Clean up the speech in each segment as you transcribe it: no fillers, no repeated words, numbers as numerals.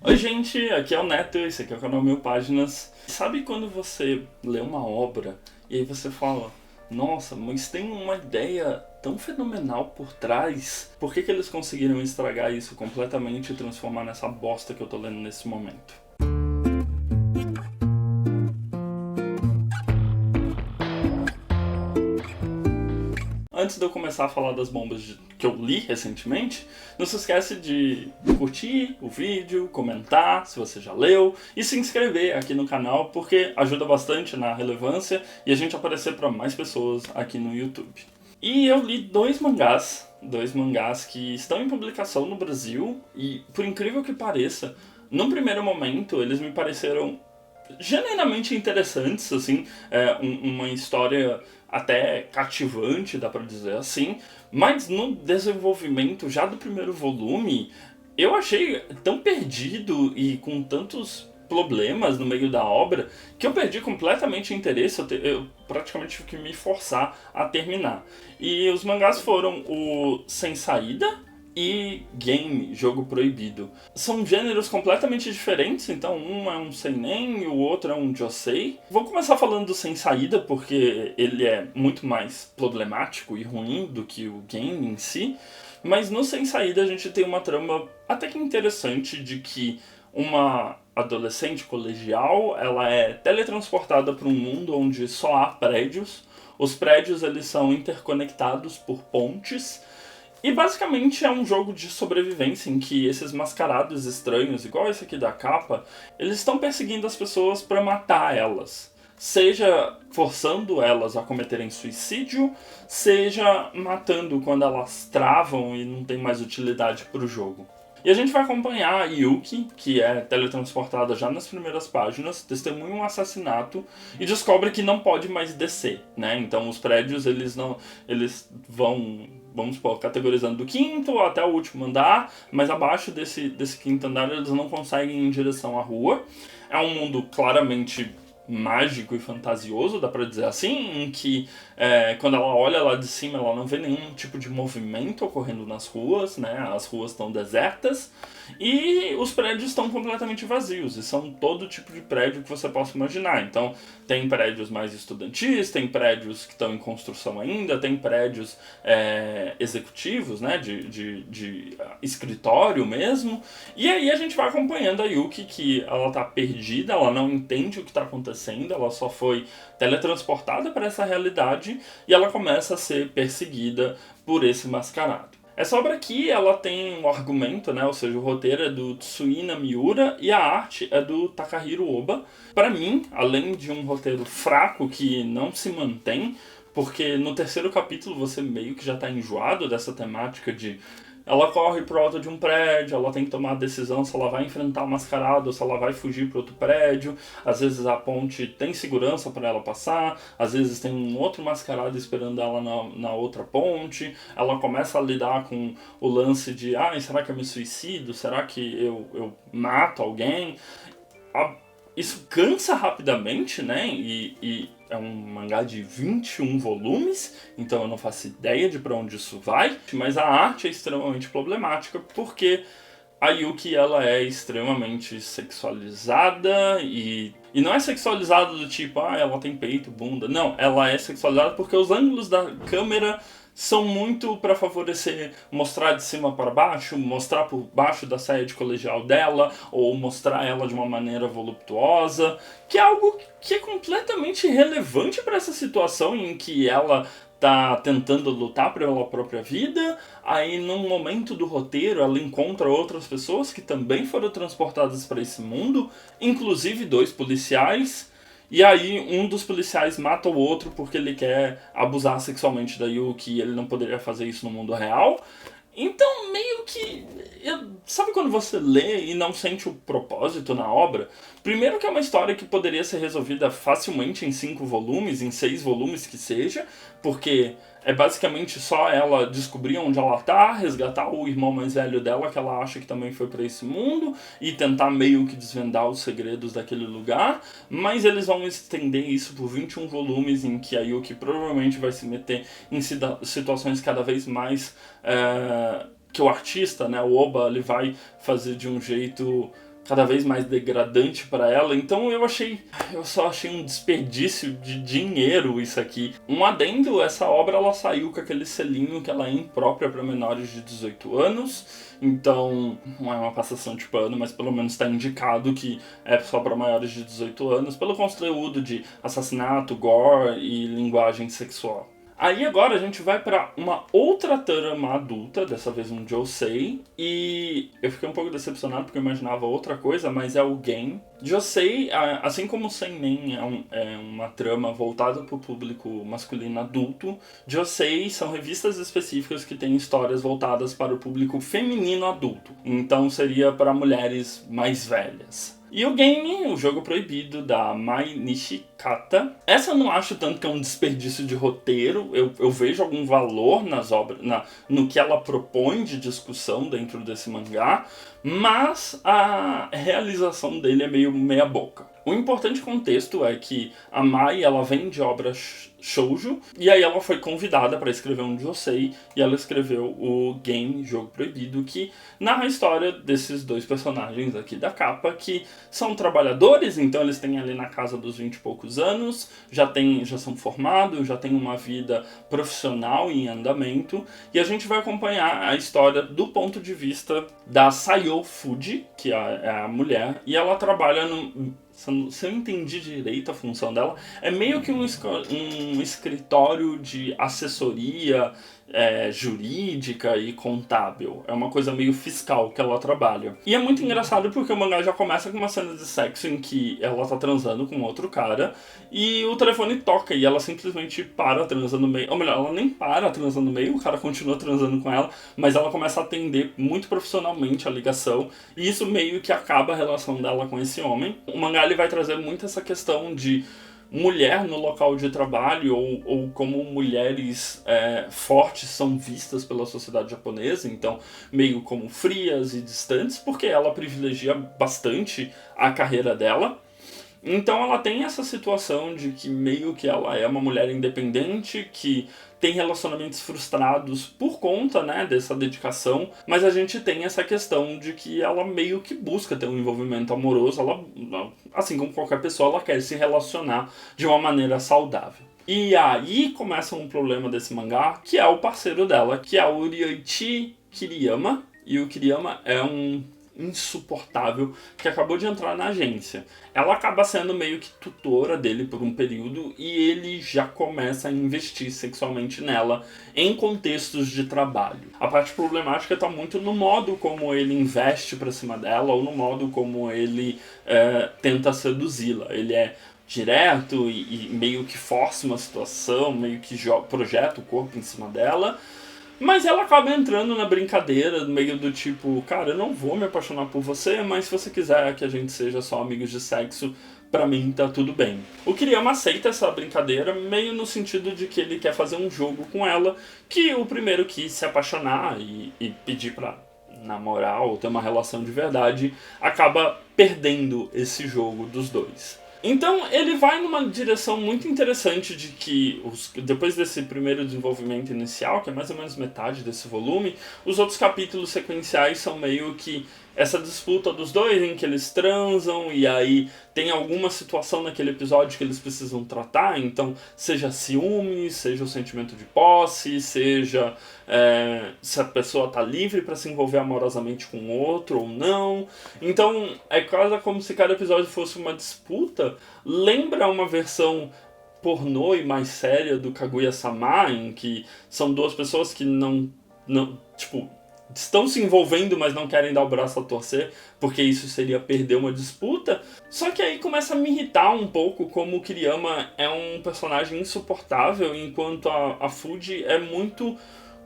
Oi gente, aqui é o Neto, esse aqui é o canal Mil Páginas. Sabe quando você lê uma obra e aí você fala, nossa, mas tem uma ideia tão fenomenal por trás, por que eles conseguiram estragar isso completamente e transformar nessa bosta que eu tô lendo nesse momento? Antes de eu começar a falar das bombas que eu li recentemente, não se esquece de curtir o vídeo, comentar se você já leu e se inscrever aqui no canal porque ajuda bastante na relevância e a gente aparecer para mais pessoas aqui no YouTube. E eu li dois mangás que estão em publicação no Brasil e, por incrível que pareça, num primeiro momento eles me pareceram genuinamente interessantes, assim, uma história até cativante, dá pra dizer assim, mas no desenvolvimento já do primeiro volume, eu achei tão perdido e com tantos problemas no meio da obra que eu perdi completamente o interesse, eu praticamente tive que me forçar a terminar. E os mangás foram o Sem Saída e Game, Jogo Proibido. São gêneros completamente diferentes, então um é um seinen e o outro é um josei. Vou começar falando do Sem Saída porque ele é muito mais problemático e ruim do que o Game em si, mas no Sem Saída a gente tem uma trama até que interessante de que uma adolescente colegial, ela é teletransportada para um mundo onde só há prédios. Os prédios eles são interconectados por pontes. E basicamente é um jogo de sobrevivência em que esses mascarados estranhos, igual esse aqui da capa, eles estão perseguindo as pessoas para matar elas. Seja forçando elas a cometerem suicídio, seja matando quando elas travam e não tem mais utilidade para o jogo. E a gente vai acompanhar a Yuki, que é teletransportada já nas primeiras páginas, testemunha um assassinato e descobre que não pode mais descer, né? Então os prédios eles vão, vamos supor, categorizando do quinto até o último andar, mas abaixo desse quinto andar eles não conseguem ir em direção à rua. É um mundo claramente mágico e fantasioso, dá pra dizer assim, em que quando ela olha lá de cima ela não vê nenhum tipo de movimento ocorrendo nas ruas, né? As ruas estão desertas e os prédios estão completamente vazios, e são todo tipo de prédio que você possa imaginar. Então tem prédios mais estudantis, tem prédios que estão em construção ainda, tem prédios executivos, né? De escritório mesmo. E aí a gente vai acompanhando a Yuki, que ela tá perdida, ela não entende o que tá acontecendo, ela só foi teletransportada para essa realidade e ela começa a ser perseguida por esse mascarado. Essa obra aqui, ela tem um argumento, né? Ou seja, o roteiro é do Tsuina Miura e a arte é do Takahiro Oba. Para mim, além de um roteiro fraco que não se mantém, porque no terceiro capítulo você meio que já está enjoado dessa temática de ela corre pro alto de um prédio, ela tem que tomar a decisão se ela vai enfrentar o mascarado ou se ela vai fugir para outro prédio. Às vezes a ponte tem segurança para ela passar, às vezes tem um outro mascarado esperando ela na outra ponte. Ela começa a lidar com o lance de será que eu me suicido? Será que eu mato alguém? Isso cansa rapidamente, né? E é um mangá de 21 volumes, então eu não faço ideia de para onde isso vai. Mas a arte é extremamente problemática porque a Yuki ela é extremamente sexualizada e não é sexualizada do tipo, ela tem peito, bunda. Não, ela é sexualizada porque os ângulos da câmera são muito para favorecer mostrar de cima para baixo, mostrar por baixo da saia de colegial dela, ou mostrar ela de uma maneira voluptuosa, que é algo que é completamente irrelevante para essa situação em que ela tá tentando lutar pela própria vida. Aí num momento do roteiro ela encontra outras pessoas que também foram transportadas para esse mundo, inclusive 2 policiais. E aí um dos policiais mata o outro porque ele quer abusar sexualmente da Yuki e ele não poderia fazer isso no mundo real. Então meio que... sabe quando você lê e não sente o propósito na obra? Primeiro que é uma história que poderia ser resolvida facilmente em 5 volumes, em 6 volumes que seja, porque é basicamente só ela descobrir onde ela tá, resgatar o irmão mais velho dela, que ela acha que também foi pra esse mundo, e tentar meio que desvendar os segredos daquele lugar, mas eles vão estender isso por 21 volumes, em que a Yuki provavelmente vai se meter em situações cada vez mais... que o artista, né, o Oba, ele vai fazer de um jeito cada vez mais degradante para ela. Então eu só achei um desperdício de dinheiro isso aqui. Um adendo, essa obra ela saiu com aquele selinho que ela é imprópria para menores de 18 anos. Então, não é uma passação de pano, mas pelo menos está indicado que é só para maiores de 18 anos, pelo conteúdo de assassinato, gore e linguagem sexual. Aí agora a gente vai pra uma outra trama adulta, dessa vez um Josei, e eu fiquei um pouco decepcionado porque eu imaginava outra coisa, mas é o Game. Josei, assim como Seinen é uma trama voltada para o público masculino adulto, Josei são revistas específicas que têm histórias voltadas para o público feminino adulto, então seria para mulheres mais velhas. E o Game, o jogo proibido, da Mai Nishikata. Essa eu não acho tanto que é um desperdício de roteiro. Eu vejo algum valor nas obras, no que ela propõe de discussão dentro desse mangá, mas a realização dele é meio meia boca. O importante contexto é que a Mai, ela vem de obras shoujo, e aí ela foi convidada para escrever um josei, e ela escreveu o Game, Jogo Proibido, que narra a história desses dois personagens aqui da capa, que são trabalhadores, então eles têm ali na casa dos 20 e poucos anos, já são formados, já têm uma vida profissional em andamento, e a gente vai acompanhar a história do ponto de vista da Sayo Fuji, que é a mulher, e ela trabalha se eu entendi direito a função dela, é meio que um escritório de assessoria jurídica e contábil. É uma coisa meio fiscal que ela trabalha. E é muito engraçado porque o mangá já começa com uma cena de sexo em que ela tá transando com outro cara e o telefone toca e ela simplesmente para transando no meio. Ou melhor, ela nem para transando no meio, o cara continua transando com ela, mas ela começa a atender muito profissionalmente a ligação e isso meio que acaba a relação dela com esse homem. O mangá ele vai trazer muito essa questão de mulher no local de trabalho ou como mulheres fortes são vistas pela sociedade japonesa, então meio como frias e distantes, porque ela privilegia bastante a carreira dela. Então ela tem essa situação de que meio que ela é uma mulher independente, que tem relacionamentos frustrados por conta, né, dessa dedicação, mas a gente tem essa questão de que ela meio que busca ter um envolvimento amoroso, ela, assim como qualquer pessoa, ela quer se relacionar de uma maneira saudável. E aí começa um problema desse mangá, que é o parceiro dela, que é o Ryoichi Kiriyama, e o Kiriyama é um insuportável que acabou de entrar na agência. Ela acaba sendo meio que tutora dele por um período e ele já começa a investir sexualmente nela em contextos de trabalho. A parte problemática está muito no modo como ele investe pra cima dela ou no modo como ele tenta seduzi-la. Ele é direto e meio que força uma situação, meio que projeta o corpo em cima dela. Mas ela acaba entrando na brincadeira, meio do tipo, cara, eu não vou me apaixonar por você, mas se você quiser que a gente seja só amigos de sexo, pra mim tá tudo bem. O Kiriyama aceita essa brincadeira, meio no sentido de que ele quer fazer um jogo com ela, que o primeiro quis se apaixonar e pedir pra namorar ou ter uma relação de verdade, acaba perdendo esse jogo dos dois. Então ele vai numa direção muito interessante de que, depois desse primeiro desenvolvimento inicial, que é mais ou menos metade desse volume, os outros capítulos sequenciais são meio que essa disputa dos dois, em que eles transam, e aí tem alguma situação naquele episódio que eles precisam tratar, então seja ciúme, seja o sentimento de posse, seja se a pessoa está livre para se envolver amorosamente com o outro ou não. Então é quase como se cada episódio fosse uma disputa. Lembra uma versão pornô e mais séria do Kaguya-sama, em que são duas pessoas que não estão se envolvendo, mas não querem dar o braço a torcer, porque isso seria perder uma disputa. Só que aí começa a me irritar um pouco como o Kiriyama é um personagem insuportável, enquanto a Fuji é muito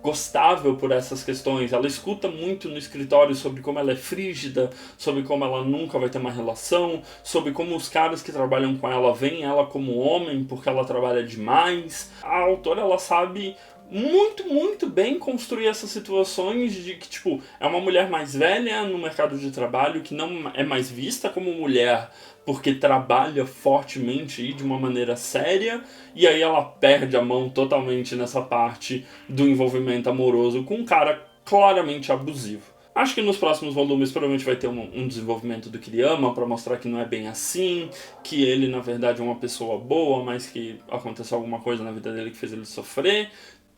gostável por essas questões. Ela escuta muito no escritório sobre como ela é frígida, sobre como ela nunca vai ter uma relação, sobre como os caras que trabalham com ela veem ela como homem porque ela trabalha demais. A autora, ela sabe muito bem construir essas situações de que, é uma mulher mais velha no mercado de trabalho que não é mais vista como mulher porque trabalha fortemente e de uma maneira séria, e aí ela perde a mão totalmente nessa parte do envolvimento amoroso com um cara claramente abusivo. Acho que nos próximos volumes provavelmente vai ter um desenvolvimento do Kiriyama pra mostrar que não é bem assim, que ele na verdade é uma pessoa boa, mas que aconteceu alguma coisa na vida dele que fez ele sofrer.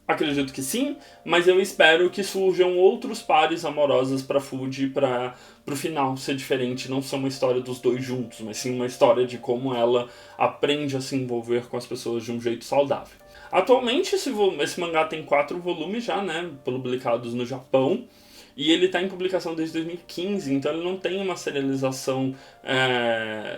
Acredito que sim, mas eu espero que surjam outros pares amorosos pra Fuji para pro final ser diferente, não ser uma história dos dois juntos, mas sim uma história de como ela aprende a se envolver com as pessoas de um jeito saudável. Atualmente esse mangá tem 4 volumes já, né, publicados no Japão. E ele está em publicação desde 2015, então ele não tem uma serialização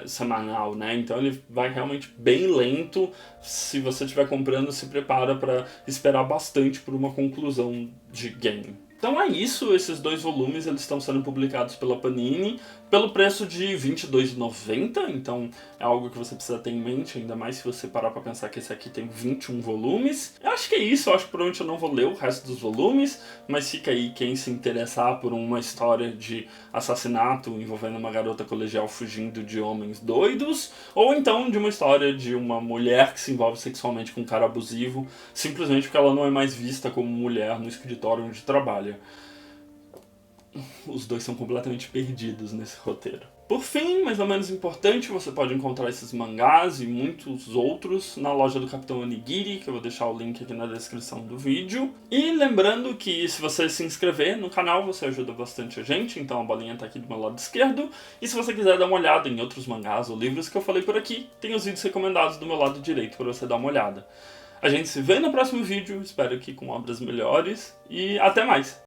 semanal, né? Então ele vai realmente bem lento. Se você estiver comprando, se prepara para esperar bastante por uma conclusão de game. Então é isso, esses 2 volumes eles estão sendo publicados pela Panini pelo preço de R$ 22,90, então é algo que você precisa ter em mente, ainda mais se você parar pra pensar que esse aqui tem 21 volumes. Eu acho que é isso, eu acho que provavelmente eu não vou ler o resto dos volumes, mas fica aí quem se interessar por uma história de assassinato envolvendo uma garota colegial fugindo de homens doidos, ou então de uma história de uma mulher que se envolve sexualmente com um cara abusivo, simplesmente porque ela não é mais vista como mulher no escritório onde trabalha. Os dois são completamente perdidos nesse roteiro. Por fim, mais ou menos importante, você pode encontrar esses mangás e muitos outros na loja do Capitão Onigiri, que eu vou deixar o link aqui na descrição do vídeo. E lembrando que se você se inscrever no canal, você ajuda bastante a gente, então a bolinha tá aqui do meu lado esquerdo. E se você quiser dar uma olhada em outros mangás ou livros que eu falei por aqui, tem os vídeos recomendados do meu lado direito para você dar uma olhada. A gente se vê no próximo vídeo, espero que com obras melhores, e até mais!